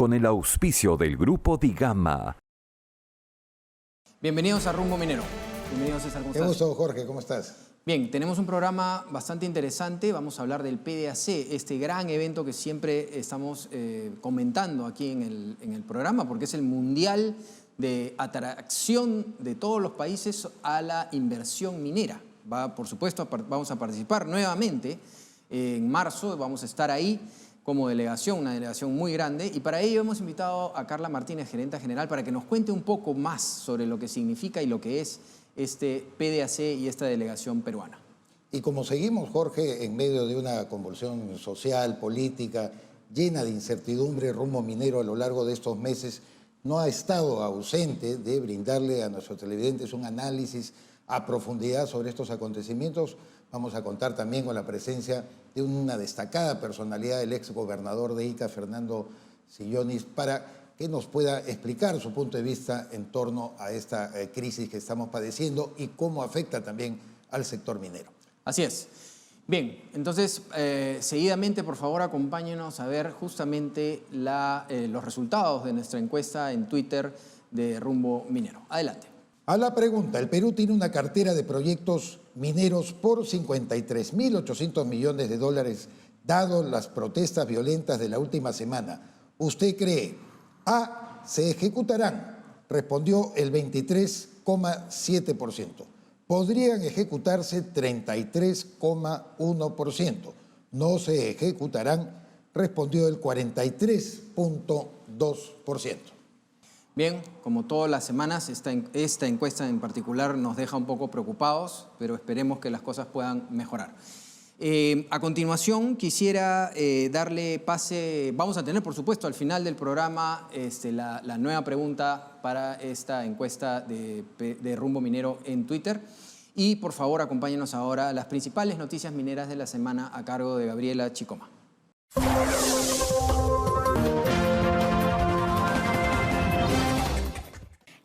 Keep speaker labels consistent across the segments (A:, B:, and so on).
A: con el auspicio del Grupo Digama.
B: Bienvenidos a Rumbo Minero. Bienvenido, César. ¿Cómo estás?
C: Qué gusto, Jorge. ¿Cómo estás?
B: Bien, tenemos un programa bastante interesante. Vamos a hablar del PDAC, este gran evento que siempre estamos comentando aquí en el programa, porque es el mundial de atracción de todos los países a la inversión minera. Por supuesto, vamos a participar nuevamente en marzo. Vamos a estar ahí como delegación, una delegación muy grande, y para ello hemos invitado a Carla Martínez, gerenta general, para que nos cuente un poco más sobre lo que significa y lo que es este PDAC y esta delegación peruana.
C: Y como seguimos, Jorge, en medio de una convulsión social, política, llena de incertidumbre, Rumbo Minero a lo largo de estos meses no ha estado ausente de brindarle a nuestros televidentes un análisis a profundidad sobre estos acontecimientos. Vamos a contar también con la presencia de una destacada personalidad del ex gobernador de Ica, Fernando Sillonis, para que nos pueda explicar su punto de vista en torno a esta crisis que estamos padeciendo y cómo afecta también al sector minero.
B: Así es. Bien, entonces, seguidamente, por favor, acompáñenos a ver justamente los resultados de nuestra encuesta en Twitter de Rumbo Minero. Adelante.
C: A la pregunta, el Perú tiene una cartera de proyectos mineros por 53.800 millones de dólares, dado las protestas violentas de la última semana. ¿Usted cree? A, se ejecutarán, respondió el 23,7%. Podrían ejecutarse 33,1%. No se ejecutarán, respondió el 43,2%.
B: Bien, como todas las semanas, esta encuesta en particular nos deja un poco preocupados, pero esperemos que las cosas puedan mejorar. A continuación, quisiera darle pase. Vamos a tener, por supuesto, al final del programa la nueva pregunta para esta encuesta de Rumbo Minero en Twitter. Y, por favor, acompáñenos ahora a las principales noticias mineras de la semana a cargo de Gabriela Chicoma.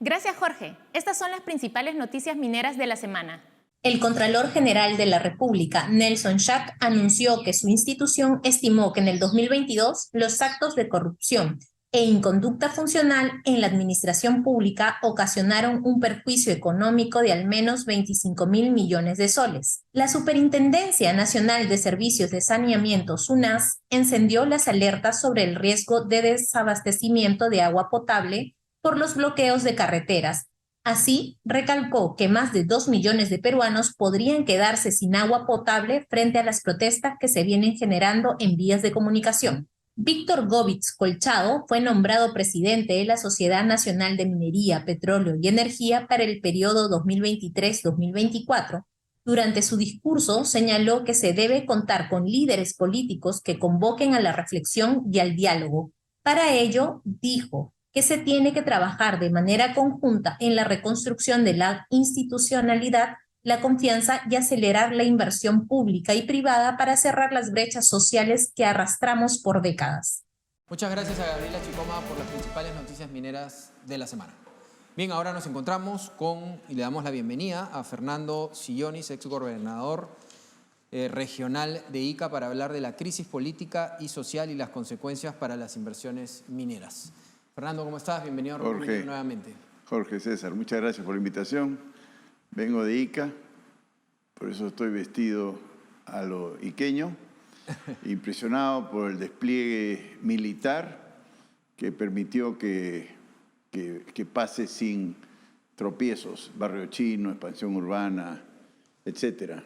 D: Gracias, Jorge. Estas son las principales noticias mineras de la semana.
E: El Contralor General de la República, Nelson Schack, anunció que su institución estimó que en el 2022 los actos de corrupción e inconducta funcional en la administración pública ocasionaron un perjuicio económico de al menos 25.000 millones de soles. La Superintendencia Nacional de Servicios de Saneamiento, SUNAS, encendió las alertas sobre el riesgo de desabastecimiento de agua potable por los bloqueos de carreteras. Así, recalcó que más de 2 millones de peruanos podrían quedarse sin agua potable frente a las protestas que se vienen generando en vías de comunicación. Víctor Gómez Colchado fue nombrado presidente de la Sociedad Nacional de Minería, Petróleo y Energía para el periodo 2023-2024. Durante su discurso señaló que se debe contar con líderes políticos que convoquen a la reflexión y al diálogo. Para ello, dijo que se tiene que trabajar de manera conjunta en la reconstrucción de la institucionalidad, la confianza y acelerar la inversión pública y privada para cerrar las brechas sociales que arrastramos por décadas.
B: Muchas gracias a Gabriela Chicoma por las principales noticias mineras de la semana. Bien, ahora nos encontramos y le damos la bienvenida a Fernando Sillonis, ex gobernador regional de Ica, para hablar de la crisis política y social y las consecuencias para las inversiones mineras. Fernando, ¿cómo estás? Bienvenido a Rumbo Minero nuevamente.
F: Jorge, César, muchas gracias por la invitación. Vengo de Ica, por eso estoy vestido a lo iqueño, impresionado por el despliegue militar que permitió que pase sin tropiezos, Barrio Chino, expansión urbana, etc.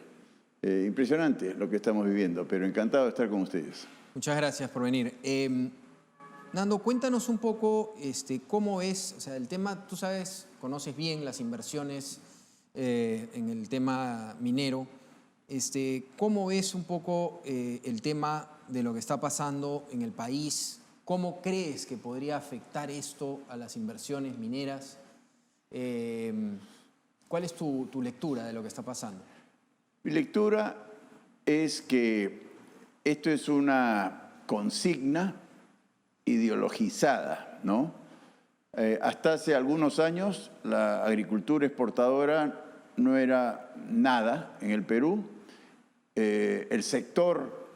F: Impresionante lo que estamos viviendo, pero encantado de estar con ustedes.
B: Muchas gracias por venir. Nando, cuéntanos un poco cómo es, o sea, el tema, tú sabes, conoces bien las inversiones en el tema minero. ¿Cómo es un poco el tema de lo que está pasando en el país? ¿Cómo crees que podría afectar esto a las inversiones mineras? ¿Cuál es tu lectura de lo que está pasando?
F: Mi lectura es que esto es una consigna ideologizada, ¿no? Hasta hace algunos años la agricultura exportadora no era nada en el Perú. El sector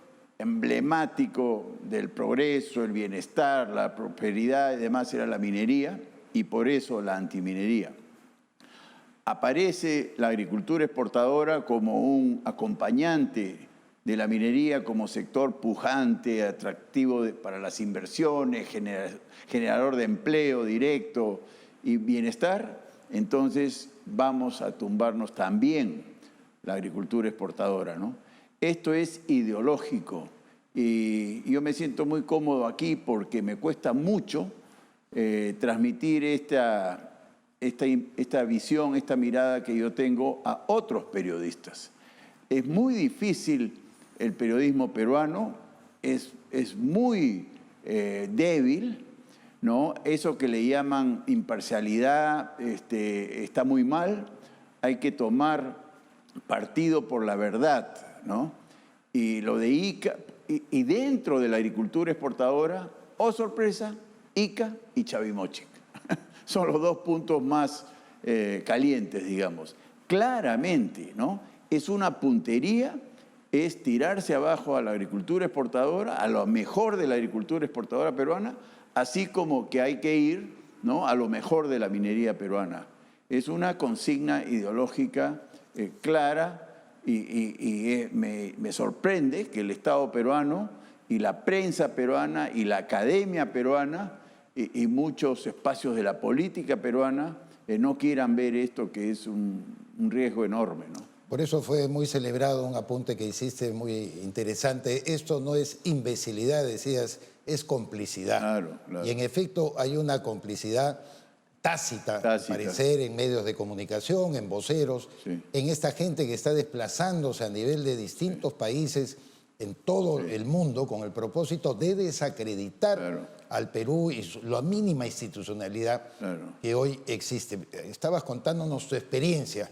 F: emblemático del progreso, el bienestar, la prosperidad y demás era la minería, y por eso la antiminería. Aparece la agricultura exportadora como un acompañante de la minería, como sector pujante, atractivo para las inversiones, generador de empleo directo y bienestar. Entonces vamos a tumbarnos también la agricultura exportadora, ¿no? Esto es ideológico y yo me siento muy cómodo aquí porque me cuesta mucho transmitir esta visión, esta mirada que yo tengo a otros periodistas. Es muy difícil el periodismo peruano, es muy débil, ¿no? Eso que le llaman imparcialidad está muy mal, hay que tomar partido por la verdad, ¿no? Y lo de Ica, y dentro de la agricultura exportadora, oh sorpresa, Ica y Chavimochic. Son los dos puntos más calientes, digamos. Claramente, ¿no? Es una puntería, es tirarse abajo a la agricultura exportadora, a lo mejor de la agricultura exportadora peruana, así como que hay que ir, ¿no?, a lo mejor de la minería peruana. Es una consigna ideológica clara y me sorprende que el Estado peruano y la prensa peruana y la academia peruana y muchos espacios de la política peruana no quieran ver esto, que es un riesgo enorme, ¿no?
C: Por eso fue muy celebrado un apunte que hiciste muy interesante. Esto no es imbecilidad, decías, es complicidad.
F: Claro, claro.
C: Y en efecto hay una complicidad tácita, al parecer, en medios de comunicación, en voceros, sí, en esta gente que está desplazándose a nivel de distintos países en todo el mundo con el propósito de desacreditar al Perú y la mínima institucionalidad que hoy existe. Estabas contándonos tu experiencia,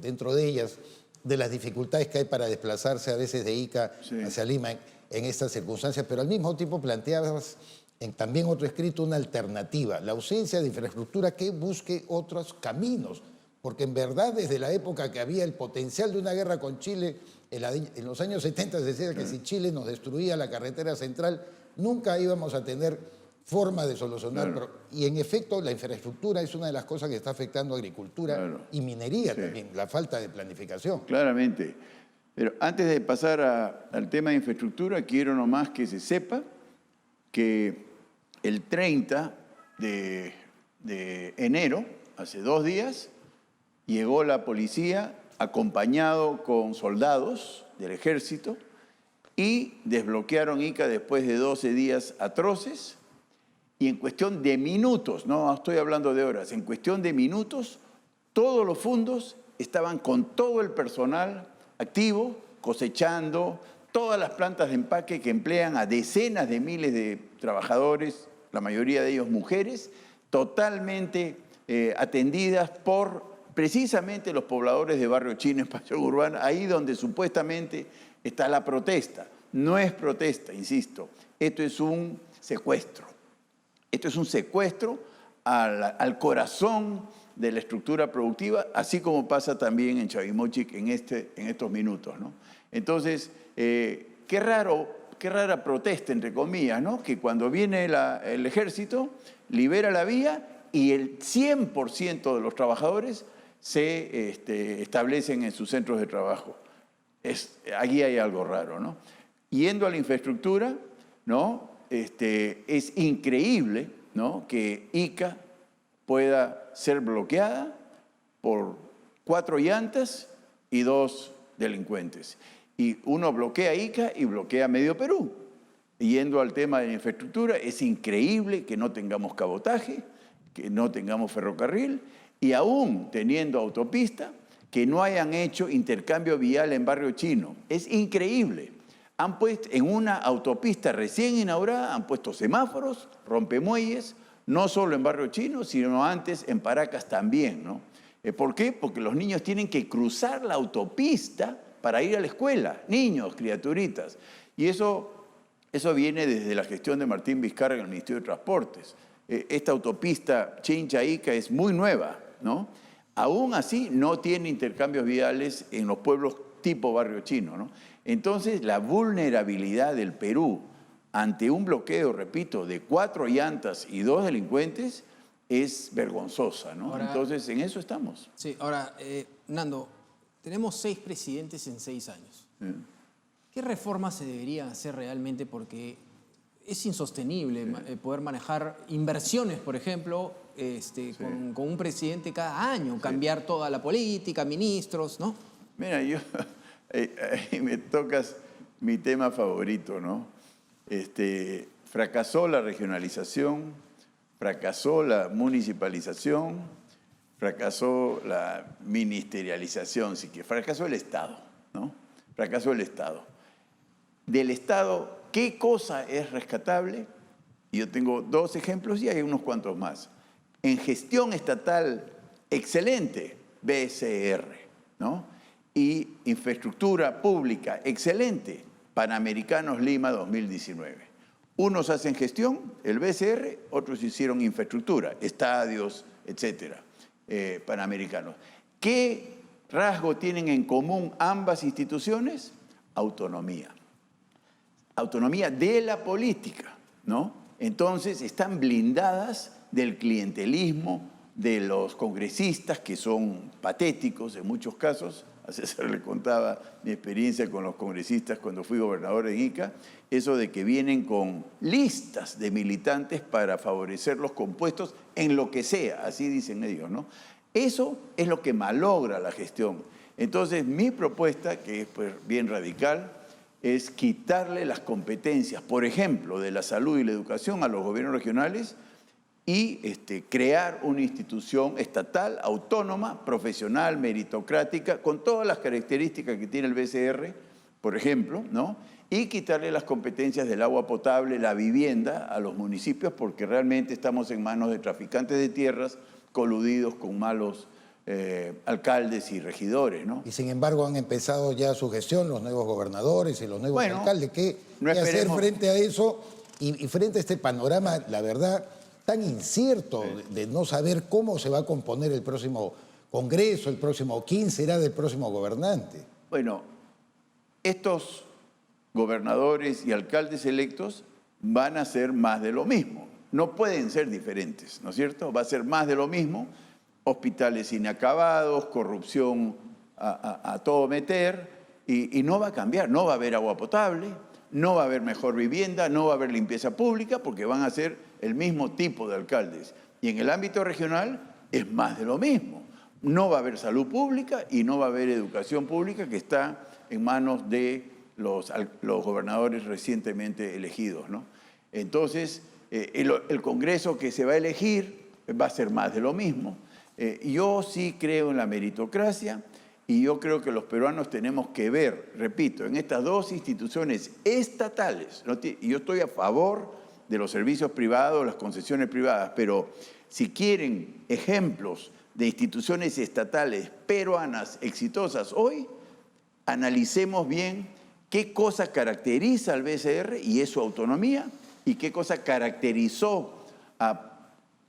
C: dentro de ellas, de las dificultades que hay para desplazarse a veces de Ica hacia Lima en estas circunstancias, pero al mismo tiempo planteabas en también otro escrito una alternativa, la ausencia de infraestructura que busque otros caminos, porque en verdad desde la época que había el potencial de una guerra con Chile, en los años 70 se decía que si Chile nos destruía la carretera central, nunca íbamos a tener forma de solucionar. Y en efecto la infraestructura es una de las cosas que está afectando a agricultura y minería también, la falta de planificación.
F: Claramente. Pero antes de pasar al tema de infraestructura, quiero nomás que se sepa que el 30 de enero, hace 2 días, llegó la policía acompañado con soldados del ejército y desbloquearon Ica después de 12 días atroces y en cuestión de minutos, no estoy hablando de horas, en cuestión de minutos, todos los fondos estaban con todo el personal activo, cosechando, todas las plantas de empaque que emplean a decenas de miles de trabajadores, la mayoría de ellos mujeres, totalmente atendidas por precisamente los pobladores de Barrio Chino, Espacio Urbana, ahí donde supuestamente está la protesta. No es protesta, insisto, esto es un secuestro. Esto es un secuestro al corazón de la estructura productiva, así como pasa también en Chavimochic en estos minutos, ¿no? Entonces, qué rara protesta, entre comillas, ¿no? Que cuando viene el ejército, libera la vía y el 100% de los trabajadores se establecen en sus centros de trabajo. Aquí hay algo raro, ¿no? Yendo a la infraestructura, ¿no? Es increíble, ¿no?, que Ica pueda ser bloqueada por 4 llantas y 2 delincuentes. Y uno bloquea Ica y bloquea medio Perú. Yendo al tema de la infraestructura, es increíble que no tengamos cabotaje, que no tengamos ferrocarril, y aún teniendo autopista, que no hayan hecho intercambio vial en Barrio Chino. Es increíble. Han puesto en una autopista recién inaugurada, han puesto semáforos, rompemuelles, no solo en Barrio Chino, sino antes en Paracas también, ¿no? ¿Por qué? Porque los niños tienen que cruzar la autopista para ir a la escuela, niños, criaturitas. Y eso viene desde la gestión de Martín Vizcarra en el Ministerio de Transportes. Esta autopista Chincha-Ica es muy nueva, ¿no? Aún así no tiene intercambios viales en los pueblos tipo barrio chino, ¿no? Entonces, la vulnerabilidad del Perú ante un bloqueo, repito, de 4 llantas y 2 delincuentes es vergonzosa, ¿no?
B: Ahora,
F: entonces, en eso estamos.
B: Sí, ahora, Nando, tenemos 6 presidentes en 6 años. ¿Qué reformas se deberían hacer realmente? Porque es insostenible poder manejar inversiones, por ejemplo, con un presidente cada año, cambiar toda la política, ministros, ¿no?
F: Mira, yo, ahí me tocas mi tema favorito, ¿no? Fracasó la regionalización, fracasó la municipalización, fracasó la ministerialización, sí que fracasó el Estado, ¿no? Fracasó el Estado. Del Estado, ¿qué cosa es rescatable? Yo tengo 2 ejemplos y hay unos cuantos más. En gestión estatal, excelente, BCR, ¿no? Y infraestructura pública, excelente, Panamericanos Lima 2019. Unos hacen gestión, el BCR, otros hicieron infraestructura, estadios, etcétera, Panamericanos. ¿Qué rasgo tienen en común ambas instituciones? Autonomía. Autonomía de la política, ¿no? Entonces están blindadas del clientelismo de los congresistas, que son patéticos en muchos casos. A César le contaba mi experiencia con los congresistas cuando fui gobernador en Ica, eso de que vienen con listas de militantes para favorecer los compuestos en lo que sea, así dicen ellos, ¿no? Eso es lo que malogra la gestión. Entonces, mi propuesta, que es pues bien radical, es quitarle las competencias, por ejemplo, de la salud y la educación a los gobiernos regionales y crear una institución estatal, autónoma, profesional, meritocrática, con todas las características que tiene el BCR, por ejemplo, ¿no? Y quitarle las competencias del agua potable, la vivienda a los municipios, porque realmente estamos en manos de traficantes de tierras coludidos con malos alcaldes y regidores, ¿no?
C: Y sin embargo han empezado ya su gestión los nuevos gobernadores y los nuevos alcaldes. ¿Qué hacer frente a eso y frente a este panorama, la verdad, tan incierto de no saber cómo se va a componer el próximo Congreso, el próximo quién será del próximo gobernante?
F: Bueno, estos gobernadores y alcaldes electos van a ser más de lo mismo. No pueden ser diferentes, ¿no es cierto? Va a ser más de lo mismo. Hospitales inacabados, corrupción a todo meter, y no va a cambiar, no va a haber agua potable, no va a haber mejor vivienda, no va a haber limpieza pública, porque van a ser el mismo tipo de alcaldes. Y en el ámbito regional es más de lo mismo. No va a haber salud pública y no va a haber educación pública, que está en manos de los gobernadores recientemente elegidos, ¿no? Entonces, el Congreso que se va a elegir va a ser más de lo mismo. Yo sí creo en la meritocracia y yo creo que los peruanos tenemos que ver, repito, en estas 2 instituciones estatales, ¿no? Yo estoy a favor de los servicios privados, las concesiones privadas, pero si quieren ejemplos de instituciones estatales peruanas exitosas hoy, analicemos bien qué cosa caracteriza al BCR y es su autonomía, y qué cosa caracterizó a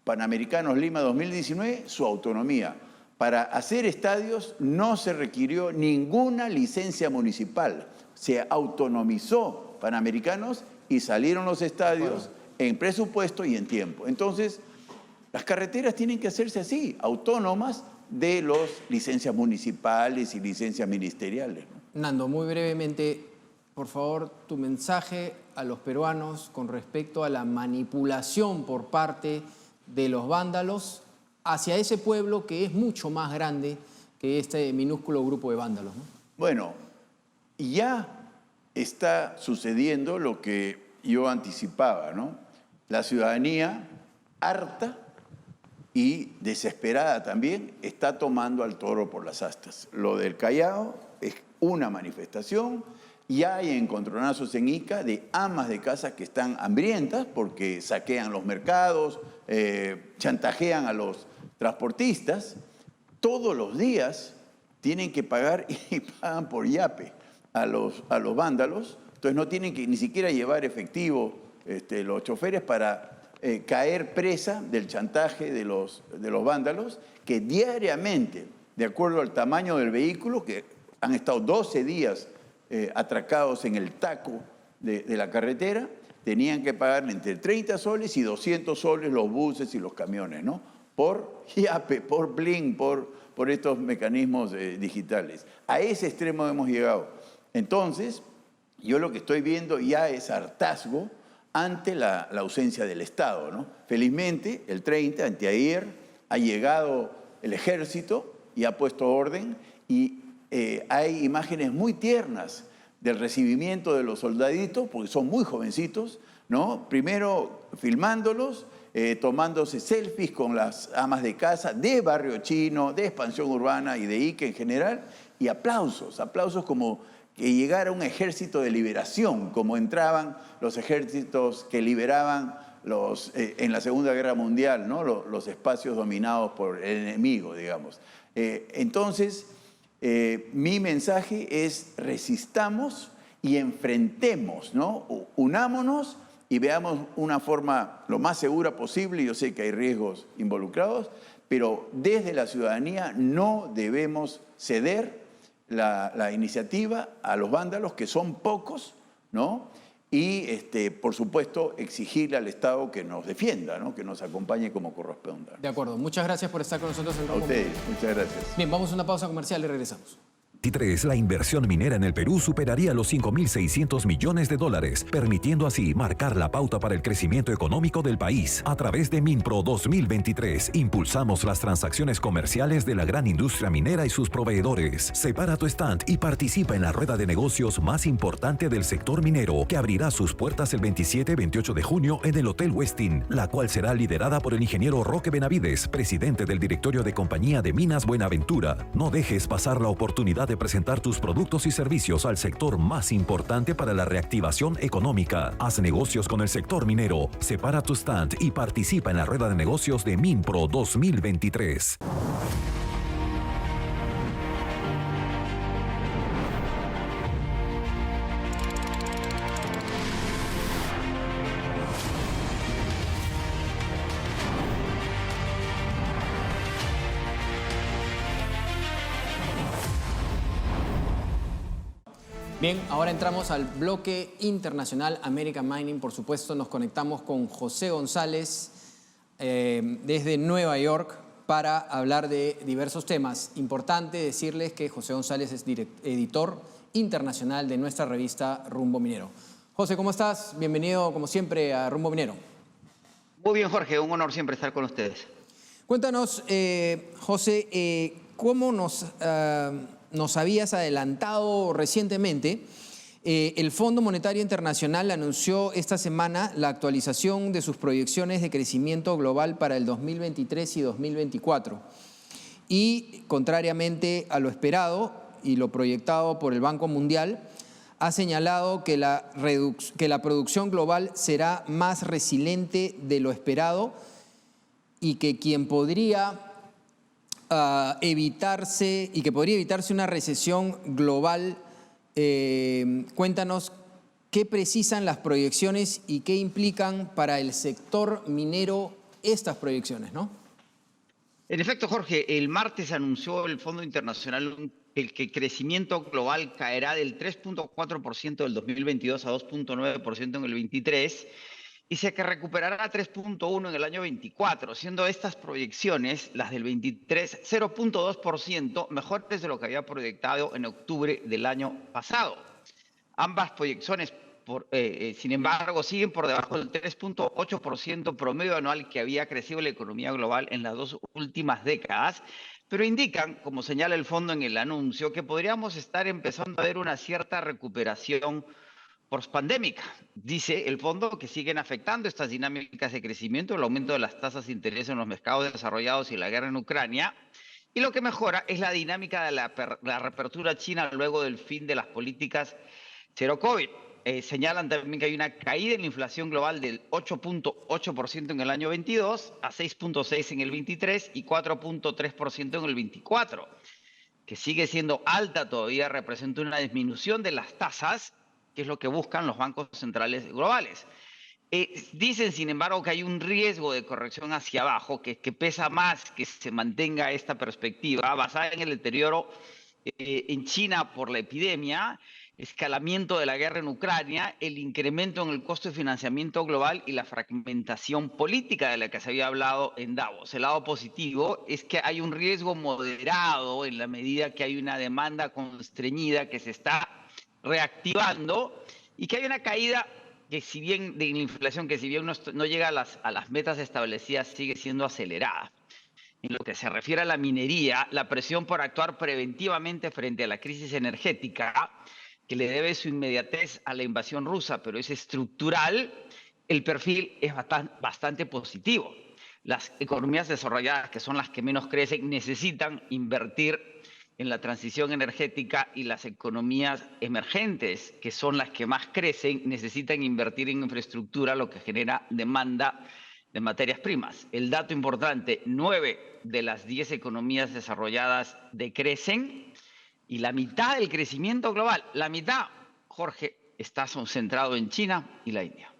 F: Panamericanos Lima 2019, su autonomía. Para hacer estadios no se requirió ninguna licencia municipal. Se autonomizó Panamericanos y salieron los estadios en presupuesto y en tiempo. Entonces, las carreteras tienen que hacerse así, autónomas de las licencias municipales y licencias ministeriales, ¿no?
B: Nando, muy brevemente, por favor, tu mensaje a los peruanos con respecto a la manipulación por parte de los vándalos hacia ese pueblo que es mucho más grande que este minúsculo grupo de vándalos, ¿no?
F: Bueno, ya está sucediendo lo que yo anticipaba, ¿no? La ciudadanía, harta y desesperada también, está tomando al toro por las astas. Lo del Callao es una manifestación. Ya hay encontronazos en Ica de amas de casa que están hambrientas porque saquean los mercados, chantajean a los transportistas. Todos los días tienen que pagar y pagan por yape a los vándalos. Entonces no tienen que ni siquiera llevar efectivo los choferes para caer presa del chantaje de los vándalos, que diariamente, de acuerdo al tamaño del vehículo, que han estado 12 días atracados en el taco de la carretera, tenían que pagar entre 30 soles y 200 soles los buses y los camiones, ¿no? Por IAPE, por Blin, por estos mecanismos digitales. A ese extremo hemos llegado. Entonces, yo lo que estoy viendo ya es hartazgo ante la ausencia del Estado, ¿no? Felizmente, el 30, anteayer, ha llegado el ejército y ha puesto orden, y hay imágenes muy tiernas del recibimiento de los soldaditos, porque son muy jovencitos, ¿no? Primero filmándolos, tomándose selfies con las amas de casa de Barrio Chino, de Expansión Urbana y de Ica en general, y aplausos como que llegara un ejército de liberación, como entraban los ejércitos que liberaban en la Segunda Guerra Mundial, ¿no? Los espacios dominados por el enemigo, digamos. Entonces, mi mensaje es: resistamos y enfrentemos, ¿no? Unámonos y veamos una forma lo más segura posible. Yo sé que hay riesgos involucrados, pero desde la ciudadanía no debemos ceder la iniciativa a los vándalos, que son pocos, ¿no? Y, por supuesto, exigirle al Estado que nos defienda, ¿no? Que nos acompañe como corresponda.
B: De acuerdo. Muchas gracias por estar con nosotros en
F: A
B: Rumbo
F: ustedes,
B: Minero.
F: muchas gracias.
B: Bien, vamos a una pausa comercial y regresamos.
A: 2023, la inversión minera en el Perú superaría los 5.600 millones de dólares, permitiendo así marcar la pauta para el crecimiento económico del país. A través de Minpro 2023, impulsamos las transacciones comerciales de la gran industria minera y sus proveedores. Separa tu stand y participa en la rueda de negocios más importante del sector minero, que abrirá sus puertas el 27-28 de junio en el Hotel Westin, la cual será liderada por el ingeniero Roque Benavides, presidente del directorio de Compañía de Minas Buenaventura. No dejes pasar la oportunidad de presentar tus productos y servicios al sector más importante para la reactivación económica. Haz negocios con el sector minero, separa tu stand y participa en la rueda de negocios de Minpro 2023.
B: Bien, ahora entramos al bloque internacional American Mining. Por supuesto, nos conectamos con José González desde Nueva York para hablar de diversos temas. Importante decirles que José González es editor internacional de nuestra revista Rumbo Minero. José, ¿cómo estás? Bienvenido, como siempre, a Rumbo Minero.
G: Muy bien, Jorge. Un honor siempre estar con ustedes.
B: Cuéntanos, José, ¿cómo nos habías adelantado recientemente? El Fondo Monetario Internacional anunció esta semana la actualización de sus proyecciones de crecimiento global para el 2023 y 2024. Y, contrariamente a lo esperado y lo proyectado por el Banco Mundial, ha señalado que la producción global será más resiliente de lo esperado y que podría evitarse una recesión global. Cuéntanos qué precisan las proyecciones y qué implican para el sector minero estas proyecciones, ¿no?
G: En efecto, Jorge, el martes anunció el Fondo Internacional que el crecimiento global caerá del 3.4% del 2022 a 2.9% en el 23 y se recuperará a 3.1% en el año 24, siendo estas proyecciones, las del 23, 0.2% mejores de lo que había proyectado en octubre del año pasado. Ambas proyecciones, sin embargo, siguen por debajo del 3.8% promedio anual que había crecido la economía global en las dos últimas décadas, pero indican, como señala el fondo en el anuncio, que podríamos estar empezando a ver una cierta recuperación postpandémica. Dice el fondo que siguen afectando estas dinámicas de crecimiento, el aumento de las tasas de interés en los mercados desarrollados y la guerra en Ucrania, y lo que mejora es la dinámica de la reapertura china luego del fin de las políticas cero COVID. Señalan también que hay una caída en la inflación global del 8.8% en el año 22 a 6.6% en el 23 y 4.3% en el 24, que sigue siendo alta todavía, representa una disminución de las tasas, que es lo que buscan los bancos centrales globales. Dicen, sin embargo, que hay un riesgo de corrección hacia abajo, que pesa más que se mantenga esta perspectiva basada en el deterioro en China por la epidemia, escalamiento de la guerra en Ucrania, el incremento en el costo de financiamiento global y la fragmentación política de la que se había hablado en Davos. El lado positivo es que hay un riesgo moderado en la medida que hay una demanda constreñida que se está reactivando y que hay una caída que si bien de la inflación, que si bien no llega a las metas establecidas, sigue siendo acelerada. En lo que se refiere a la minería, la presión por actuar preventivamente frente a la crisis energética, que le debe su inmediatez a la invasión rusa, pero es estructural, el perfil es bastante positivo. Las economías desarrolladas, que son las que menos crecen, necesitan invertir en la transición energética, y las economías emergentes, que son las que más crecen, necesitan invertir en infraestructura, lo que genera demanda de materias primas. El dato importante, 9 de las 10 economías desarrolladas decrecen, y la mitad del crecimiento global, la mitad, Jorge, está concentrado en China y la India.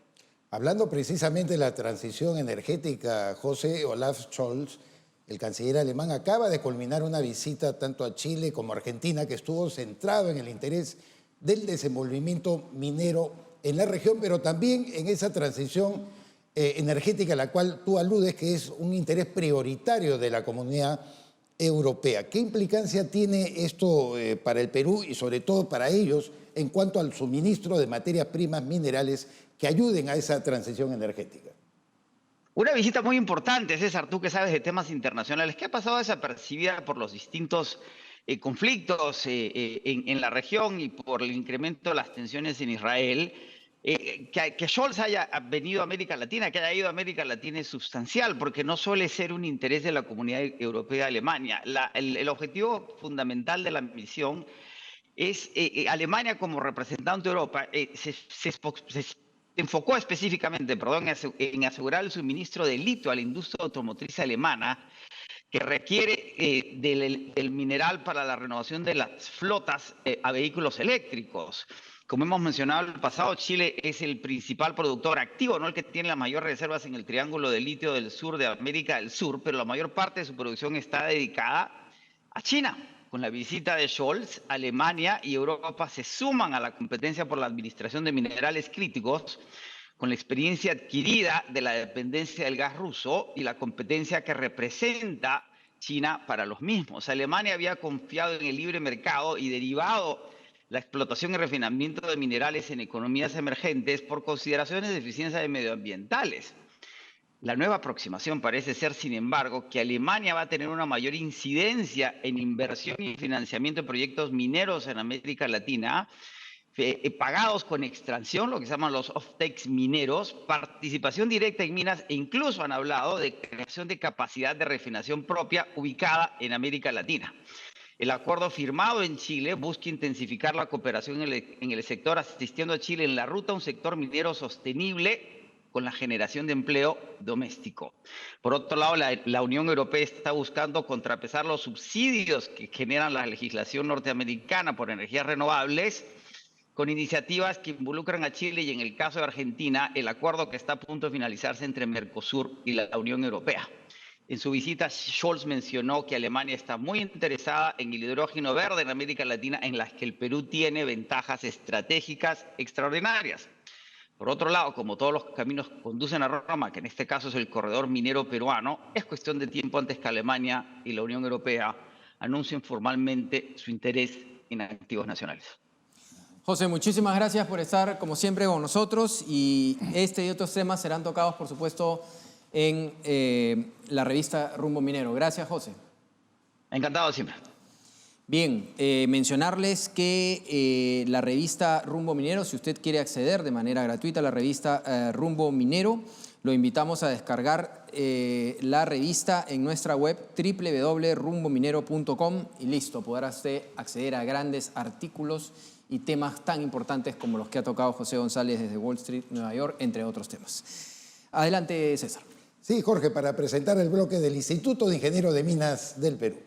C: Hablando precisamente de la transición energética, José, Olaf Scholz, el canciller alemán, acaba de culminar una visita tanto a Chile como a Argentina que estuvo centrado en el interés del desenvolvimiento minero en la región, pero también en esa transición energética a la cual tú aludes, que es un interés prioritario de la comunidad europea. ¿Qué implicancia tiene esto para el Perú y sobre todo para ellos en cuanto al suministro de materias primas minerales que ayuden a esa transición energética?
G: Una visita muy importante, César, tú que sabes de temas internacionales, que ha pasado desapercibida por los distintos conflictos en la región y por el incremento de las tensiones en Israel. Que Scholz haya venido a América Latina, que haya ido a América Latina, es sustancial, porque no suele ser un interés de la comunidad europea Alemania. El objetivo fundamental de la misión es Alemania como representante de Europa se enfocó específicamente, en asegurar el suministro de litio a la industria automotriz alemana, que requiere del mineral para la renovación de las flotas a vehículos eléctricos. Como hemos mencionado en el pasado, Chile es el principal productor activo, no el que tiene las mayores reservas en el triángulo de litio del sur de América del Sur, pero la mayor parte de su producción está dedicada a China. Con la visita de Scholz, Alemania y Europa se suman a la competencia por la administración de minerales críticos, con la experiencia adquirida de la dependencia del gas ruso y la competencia que representa China para los mismos. Alemania había confiado en el libre mercado y derivado la explotación y refinamiento de minerales en economías emergentes por consideraciones de eficiencia medioambientales. La nueva aproximación parece ser, sin embargo, que Alemania va a tener una mayor incidencia en inversión y financiamiento de proyectos mineros en América Latina, pagados con extracción, lo que se llaman los off-takes mineros, participación directa en minas e incluso han hablado de creación de capacidad de refinación propia ubicada en América Latina. El acuerdo firmado en Chile busca intensificar la cooperación en el sector, asistiendo a Chile en la ruta a un sector minero sostenible con la generación de empleo doméstico. Por otro lado, la Unión Europea está buscando contrapesar los subsidios que generan la legislación norteamericana por energías renovables con iniciativas que involucran a Chile y, en el caso de Argentina, el acuerdo que está a punto de finalizarse entre Mercosur y la Unión Europea. En su visita, Scholz mencionó que Alemania está muy interesada en el hidrógeno verde en América Latina, en las que el Perú tiene ventajas estratégicas extraordinarias. Por otro lado, como todos los caminos conducen a Roma, que en este caso es el corredor minero peruano, es cuestión de tiempo antes que Alemania y la Unión Europea anuncien formalmente su interés en activos nacionales.
B: José, muchísimas gracias por estar, como siempre, con nosotros, y este y otros temas serán tocados, por supuesto, en la revista Rumbo Minero. Gracias, José.
G: Encantado siempre.
B: Bien, mencionarles que la revista Rumbo Minero, si usted quiere acceder de manera gratuita a la revista Rumbo Minero, lo invitamos a descargar la revista en nuestra web www.rumbominero.com y listo, podrá usted acceder a grandes artículos y temas tan importantes como los que ha tocado José González desde Wall Street, Nueva York, entre otros temas. Adelante, César.
C: Sí, Jorge, para presentar el bloque del Instituto de Ingenieros de Minas del Perú.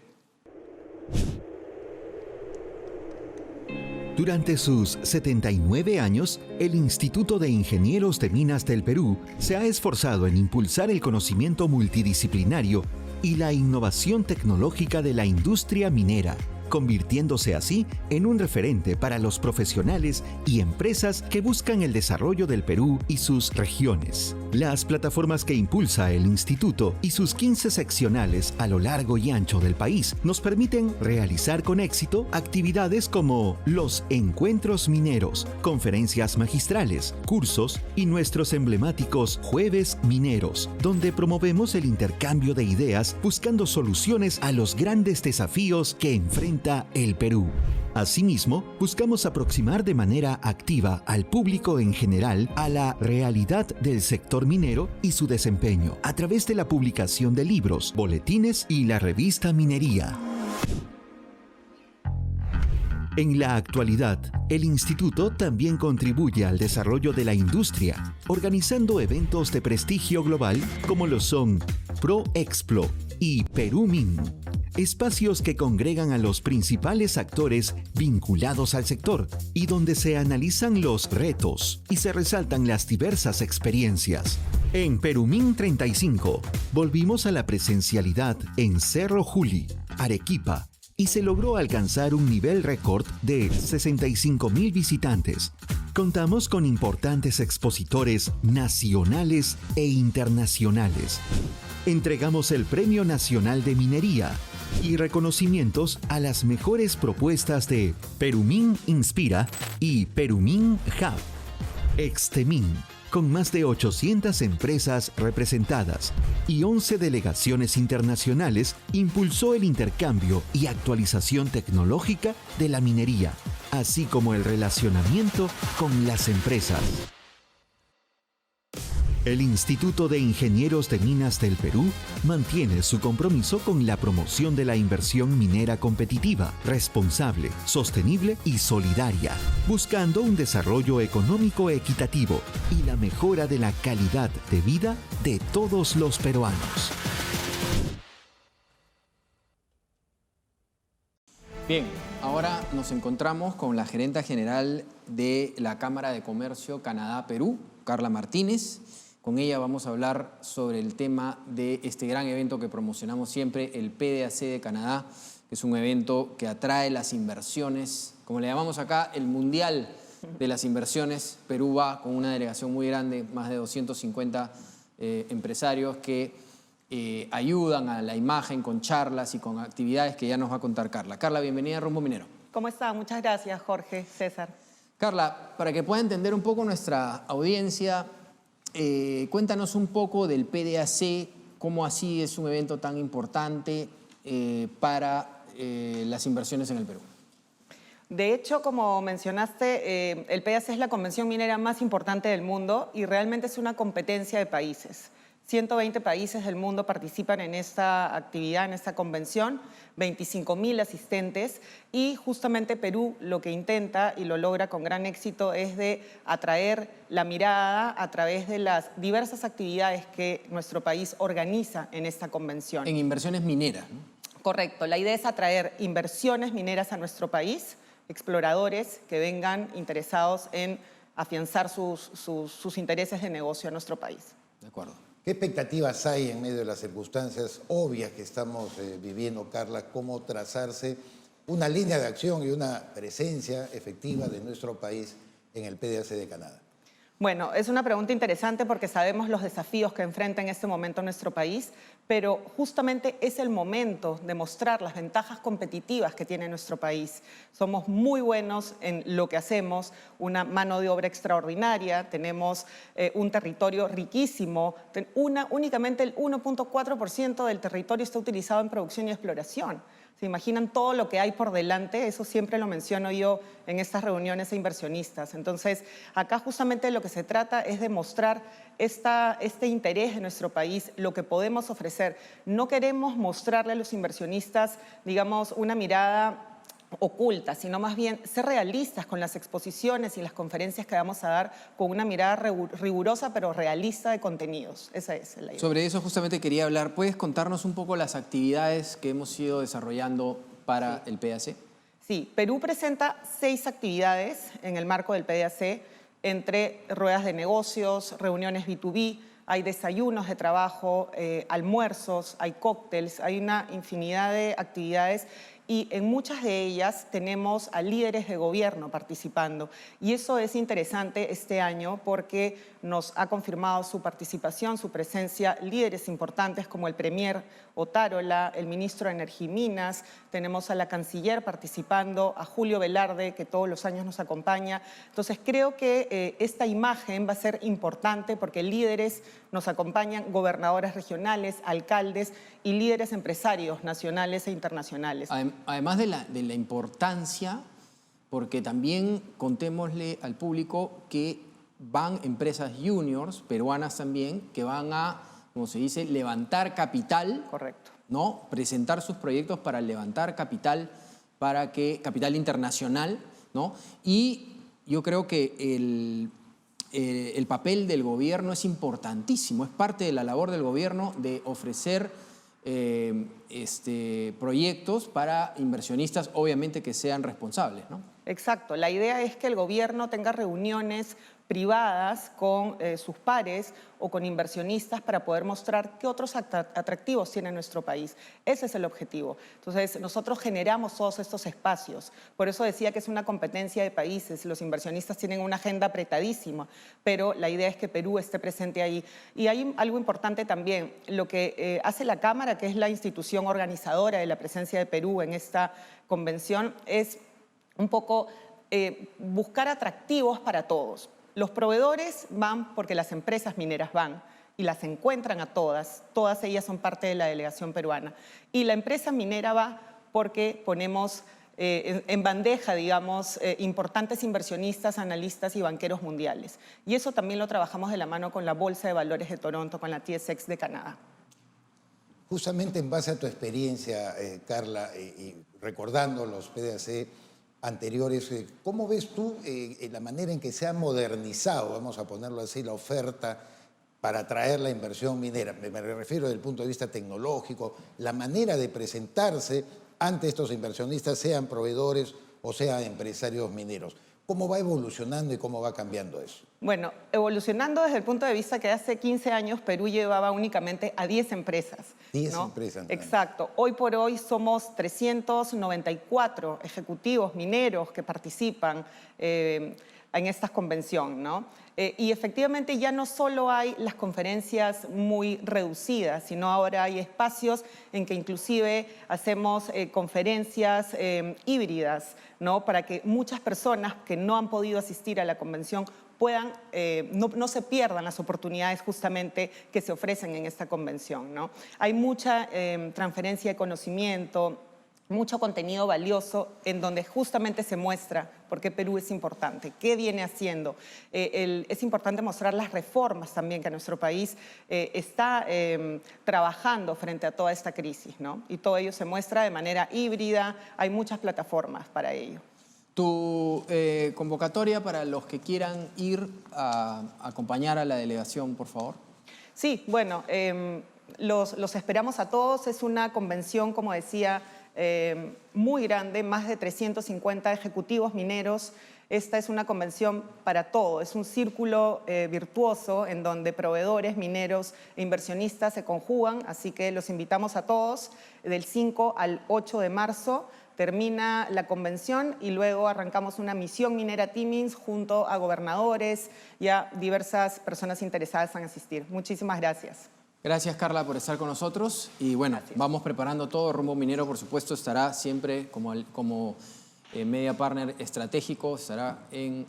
H: Durante sus 79 años, el Instituto de Ingenieros de Minas del Perú se ha esforzado en impulsar el conocimiento multidisciplinario y la innovación tecnológica de la industria minera, convirtiéndose así en un referente para los profesionales y empresas que buscan el desarrollo del Perú y sus regiones. Las plataformas que impulsa el Instituto y sus 15 seccionales a lo largo y ancho del país nos permiten realizar con éxito actividades como los encuentros mineros, conferencias magistrales, cursos y nuestros emblemáticos Jueves Mineros, donde promovemos el intercambio de ideas buscando soluciones a los grandes desafíos que enfrenta el Perú. Asimismo, buscamos aproximar de manera activa al público en general a la realidad del sector minero y su desempeño a través de la publicación de libros, boletines y la revista Minería. En la actualidad, el Instituto también contribuye al desarrollo de la industria, organizando eventos de prestigio global como lo son ProExplo y Perumin, espacios que congregan a los principales actores vinculados al sector y donde se analizan los retos y se resaltan las diversas experiencias. En Perumin 35, volvimos a la presencialidad en Cerro Juli, Arequipa, y se logró alcanzar un nivel récord de 65,000 visitantes. Contamos con importantes expositores nacionales e internacionales. Entregamos el Premio Nacional de Minería y reconocimientos a las mejores propuestas de Perumin Inspira y Perumin Hub. Extemin, con más de 800 empresas representadas y 11 delegaciones internacionales, impulsó el intercambio y actualización tecnológica de la minería, así como el relacionamiento con las empresas. El Instituto de Ingenieros de Minas del Perú mantiene su compromiso con la promoción de la inversión minera competitiva, responsable, sostenible y solidaria, buscando un desarrollo económico equitativo y la mejora de la calidad de vida de todos los peruanos.
B: Bien, ahora nos encontramos con la gerenta general de la Cámara de Comercio Canadá-Perú, Carla Martínez. Con ella vamos a hablar sobre el tema de este gran evento que promocionamos siempre, el PDAC de Canadá, que es un evento que atrae las inversiones, como le llamamos acá, el Mundial de las Inversiones. Perú va con una delegación muy grande, más de 250 empresarios que ayudan a la imagen con charlas y con actividades que ya nos va a contar Carla. Carla, bienvenida a Rumbo Minero.
I: ¿Cómo está? Muchas gracias, Jorge, César.
B: Carla, para que pueda entender un poco nuestra audiencia, cuéntanos un poco del PDAC, cómo así es un evento tan importante para las inversiones en el Perú.
I: De hecho, como mencionaste, el PDAC es la convención minera más importante del mundo y realmente es una competencia de países. 120 países del mundo participan en esta actividad, en esta convención, 25,000 asistentes, y justamente Perú lo que intenta y lo logra con gran éxito es de atraer la mirada a través de las diversas actividades que nuestro país organiza en esta convención.
B: En inversiones mineras, ¿no?
I: Correcto, la idea es atraer inversiones mineras a nuestro país, exploradores que vengan interesados en afianzar sus intereses de negocio a nuestro país.
B: De acuerdo.
C: ¿Qué expectativas hay en medio de las circunstancias obvias que estamos viviendo, Carla? ¿Cómo trazarse una línea de acción y una presencia efectiva de nuestro país en el PDAC de Canadá?
I: Bueno, es una pregunta interesante porque sabemos los desafíos que enfrenta en este momento nuestro país, pero justamente es el momento de mostrar las ventajas competitivas que tiene nuestro país. Somos muy buenos en lo que hacemos, una mano de obra extraordinaria, tenemos un territorio riquísimo, únicamente el 1.4% del territorio está utilizado en producción y exploración. ¿Se imaginan todo lo que hay por delante? Eso siempre lo menciono yo en estas reuniones de inversionistas. Entonces, acá justamente lo que se trata es de mostrar este interés de nuestro país, lo que podemos ofrecer. No queremos mostrarle a los inversionistas, digamos, una mirada oculta, sino más bien ser realistas con las exposiciones y las conferencias que vamos a dar con una mirada rigurosa pero realista de contenidos. Esa es la idea.
B: Sobre eso justamente quería hablar. ¿Puedes contarnos un poco las actividades que hemos ido desarrollando para el PDAC?
I: Sí, Perú presenta 6 actividades en el marco del PDAC, entre ruedas de negocios, reuniones B2B, hay desayunos de trabajo, almuerzos, hay cócteles, hay una infinidad de actividades y en muchas de ellas tenemos a líderes de gobierno participando. Y eso es interesante este año porque nos ha confirmado su participación, su presencia, líderes importantes como el premier Otárola, el ministro de Energía y Minas, tenemos a la canciller participando, a Julio Velarde, que todos los años nos acompaña. Entonces creo que esta imagen va a ser importante porque líderes nos acompañan, gobernadores regionales, alcaldes y líderes empresarios nacionales e internacionales.
B: Además de la importancia, porque también contémosle al público que van empresas juniors, peruanas también, que van a, como se dice, levantar capital.
I: Correcto.
B: ¿No? Presentar sus proyectos para levantar capital, capital internacional, ¿no? Y yo creo que el papel del gobierno es importantísimo, es parte de la labor del gobierno de ofrecer proyectos para inversionistas, obviamente que sean responsables, ¿no?
I: Exacto, la idea es que el gobierno tenga reuniones privadas con sus pares o con inversionistas para poder mostrar qué otros atractivos tiene nuestro país. Ese es el objetivo. Entonces, nosotros generamos todos estos espacios. Por eso decía que es una competencia de países. Los inversionistas tienen una agenda apretadísima, pero la idea es que Perú esté presente ahí. Y hay algo importante también. Lo que hace la Cámara, que es la institución organizadora de la presencia de Perú en esta convención, es un poco buscar atractivos para todos. Los proveedores van porque las empresas mineras van y las encuentran a todas ellas son parte de la delegación peruana. Y la empresa minera va porque ponemos en bandeja, digamos, importantes inversionistas, analistas y banqueros mundiales. Y eso también lo trabajamos de la mano con la Bolsa de Valores de Toronto, con la TSX de Canadá.
C: Justamente en base a tu experiencia, Carla, y recordando los PDAC anteriores, ¿cómo ves tú la manera en que se ha modernizado, vamos a ponerlo así, la oferta para atraer la inversión minera? Me refiero desde el punto de vista tecnológico, la manera de presentarse ante estos inversionistas, sean proveedores o sean empresarios mineros. ¿Cómo va evolucionando y cómo va cambiando eso?
I: Bueno, evolucionando desde el punto de vista que hace 15 años Perú llevaba únicamente a 10 empresas.
C: 10 empresas.
I: Exacto. Hoy por hoy somos 394 ejecutivos mineros que participan en esta convención, ¿no? Y efectivamente ya no solo hay las conferencias muy reducidas, sino ahora hay espacios en que inclusive hacemos conferencias híbridas, ¿no? Para que muchas personas que no han podido asistir a la convención puedan, no se pierdan las oportunidades justamente que se ofrecen en esta convención, ¿no? Hay mucha transferencia de conocimiento, mucho contenido valioso en donde justamente se muestra por qué Perú es importante, qué viene haciendo. Es importante mostrar las reformas también que nuestro país está trabajando frente a toda esta crisis, ¿no? Y todo ello se muestra de manera híbrida, hay muchas plataformas para ello.
B: Tu convocatoria para los que quieran ir a acompañar a la delegación, por favor.
I: Sí, bueno, los esperamos a todos. Es una convención, como decía, muy grande, más de 350 ejecutivos mineros. Esta es una convención para todo, es un círculo virtuoso en donde proveedores, mineros e inversionistas se conjugan, así que los invitamos a todos. Del 5 al 8 de marzo termina la convención y luego arrancamos una misión minera Teamings junto a gobernadores y a diversas personas interesadas en asistir. Muchísimas gracias.
B: Gracias, Carla, por estar con nosotros. Y bueno, vamos preparando todo. Rumbo Minero, por supuesto, estará siempre como media partner estratégico, estará en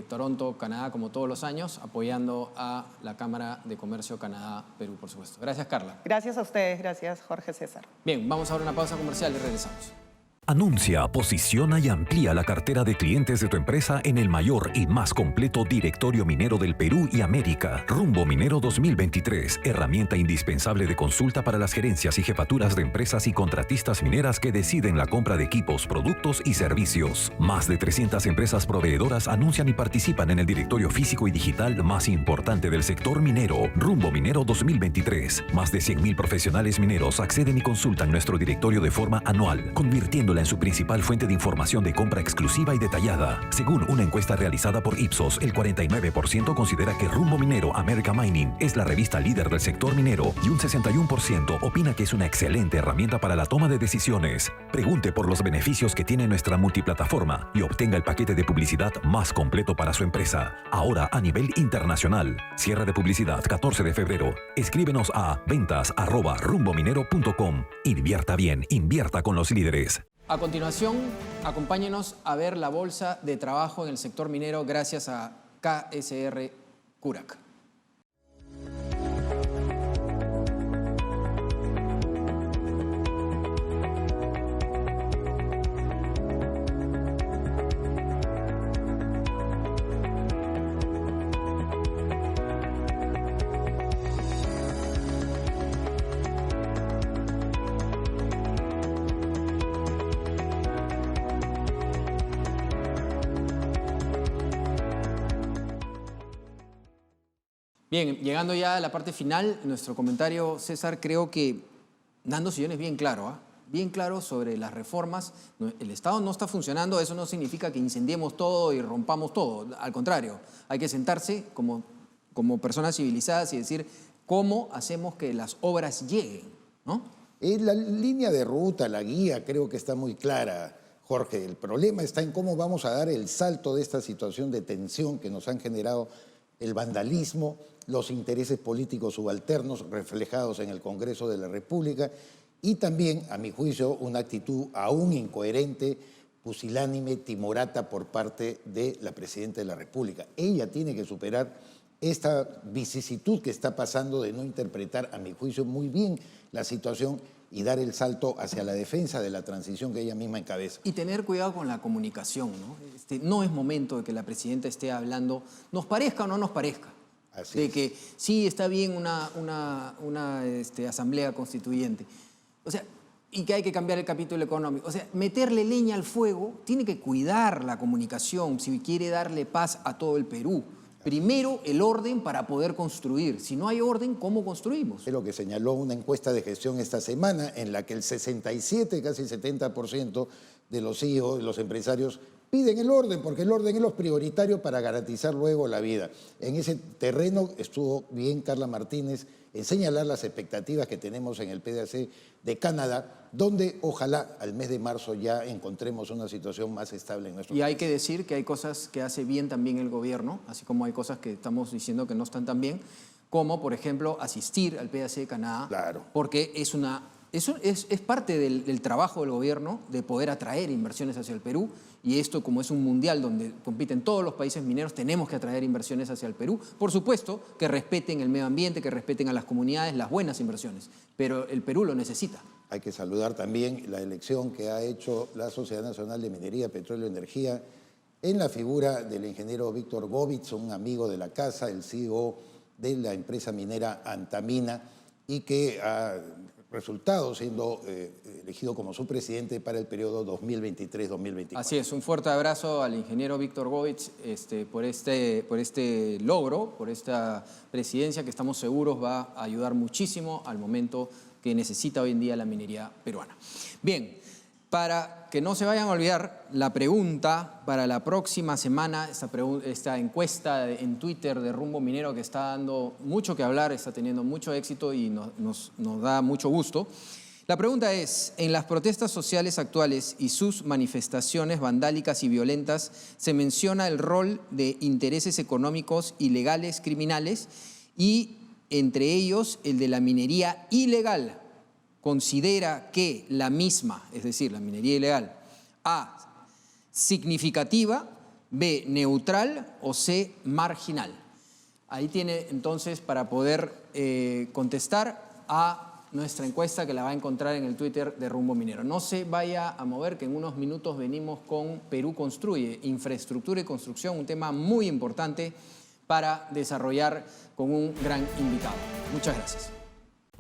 B: Toronto, Canadá, como todos los años, apoyando a la Cámara de Comercio Canadá-Perú, por supuesto. Gracias, Carla.
I: Gracias a ustedes, gracias, Jorge César.
B: Bien, vamos a dar una pausa comercial y regresamos.
A: Anuncia, posiciona y amplía la cartera de clientes de tu empresa en el mayor y más completo directorio minero del Perú y América. Rumbo Minero 2023, herramienta indispensable de consulta para las gerencias y jefaturas de empresas y contratistas mineras que deciden la compra de equipos, productos y servicios. Más de 300 empresas proveedoras anuncian y participan en el directorio físico y digital más importante del sector minero. Rumbo Minero 2023. Más de 100.000 profesionales mineros acceden y consultan nuestro directorio de forma anual, convirtiendo convirtiéndola en su principal fuente de información de compra exclusiva y detallada. Según una encuesta realizada por Ipsos, el 49% considera que Rumbo Minero America Mining es la revista líder del sector minero y un 61% opina que es una excelente herramienta para la toma de decisiones. Pregunte por los beneficios que tiene nuestra multiplataforma y obtenga el paquete de publicidad más completo para su empresa, ahora a nivel internacional. Cierre de publicidad 14 de febrero. Escríbenos a ventas@rumbominero.com. Invierta bien, invierta con los líderes.
B: A continuación, acompáñenos a ver la bolsa de trabajo en el sector minero gracias a KSR Curac. Bien, llegando ya a la parte final, nuestro comentario, César, creo que Nando Sillón es bien claro, bien claro sobre las reformas. El Estado no está funcionando, eso no significa que incendiemos todo y rompamos todo. Al contrario, hay que sentarse como personas civilizadas y decir cómo hacemos que las obras lleguen, ¿no?
C: La línea de ruta, la guía, creo que está muy clara, Jorge. El problema está en cómo vamos a dar el salto de esta situación de tensión que nos han generado el vandalismo, los intereses políticos subalternos reflejados en el Congreso de la República y también, a mi juicio, una actitud aún incoherente, pusilánime, timorata por parte de la Presidenta de la República. Ella tiene que superar esta vicisitud que está pasando de no interpretar, a mi juicio, muy bien la situación y dar el salto hacia la defensa de la transición que ella misma encabeza.
B: Y tener cuidado con la comunicación, ¿no? No es momento de que la Presidenta esté hablando, nos parezca o no nos parezca.
C: Así
B: de
C: es.
B: que sí está bien una asamblea constituyente. O sea, y que hay que cambiar el capítulo económico. O sea, meterle leña al fuego, tiene que cuidar la comunicación si quiere darle paz a todo el Perú. Primero, el orden para poder construir. Si no hay orden, ¿cómo construimos?
C: Es lo que señaló una encuesta de gestión esta semana, en la que el 67, casi 70% de los CEOs, de los empresarios, piden el orden, porque el orden es lo prioritario para garantizar luego la vida. En ese terreno estuvo bien Carla Martínez en señalar las expectativas que tenemos en el PDAC de Canadá, donde ojalá al mes de marzo ya encontremos una situación más estable en nuestro país.
B: Y hay que decir que hay cosas que hace bien también el gobierno, así como hay cosas que estamos diciendo que no están tan bien, como por ejemplo asistir al PDAC de Canadá,
C: Claro.
B: porque eso es parte del trabajo del gobierno de poder atraer inversiones hacia el Perú, y esto, como es un mundial donde compiten todos los países mineros, tenemos que atraer inversiones hacia el Perú. Por supuesto, que respeten el medio ambiente, que respeten a las comunidades, las buenas inversiones, pero el Perú lo necesita.
C: Hay que saludar también la elección que ha hecho la Sociedad Nacional de Minería, Petróleo y Energía en la figura del ingeniero Víctor Govitz, un amigo de la casa, el CEO de la empresa minera Antamina, y que ha resultado siendo elegido como su presidente para el periodo 2023-2024.
B: Así es, un fuerte abrazo al ingeniero Víctor Govitz por este logro, por esta presidencia que estamos seguros va a ayudar muchísimo al momento que necesita hoy en día la minería peruana. Bien, para que no se vayan a olvidar, la pregunta para la próxima semana, esta encuesta en Twitter de Rumbo Minero que está dando mucho que hablar, está teniendo mucho éxito y nos da mucho gusto. La pregunta es, en las protestas sociales actuales y sus manifestaciones vandálicas y violentas, se menciona el rol de intereses económicos ilegales criminales y entre ellos el de la minería ilegal. Considera que la misma, es decir, la minería ilegal, A, significativa, B, neutral o C, marginal. Ahí tiene entonces para poder contestar a nuestra encuesta que la va a encontrar en el Twitter de Rumbo Minero. No se vaya a mover, que en unos minutos venimos con Perú Construye, infraestructura y construcción, un tema muy importante para desarrollar con un gran invitado. Muchas gracias.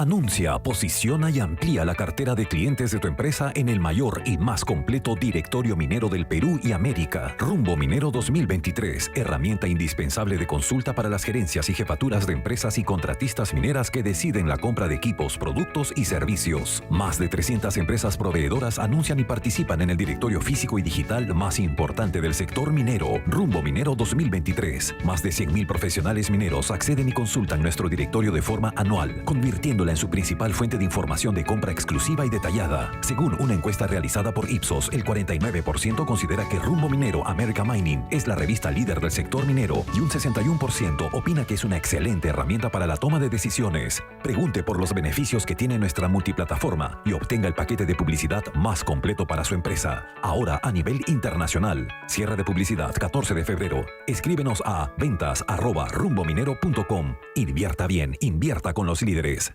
A: Anuncia, posiciona y amplía la cartera de clientes de tu empresa en el mayor y más completo directorio minero del Perú y América. Rumbo Minero 2023, herramienta indispensable de consulta para las gerencias y jefaturas de empresas y contratistas mineras que deciden la compra de equipos, productos y servicios. Más de 300 empresas proveedoras anuncian y participan en el directorio físico y digital más importante del sector minero. Rumbo Minero 2023. Más de 100.000 profesionales mineros acceden y consultan nuestro directorio de forma anual, convirtiéndola en su principal fuente de información de compra exclusiva y detallada. Según una encuesta realizada por Ipsos, el 49% considera que Rumbo Minero America Mining es la revista líder del sector minero y un 61% opina que es una excelente herramienta para la toma de decisiones. Pregunte por los beneficios que tiene nuestra multiplataforma y obtenga el paquete de publicidad más completo para su empresa. Ahora a nivel internacional. Cierre de publicidad 14 de febrero. Escríbenos a ventas@rumbominero.com. Invierta bien, invierta con los líderes.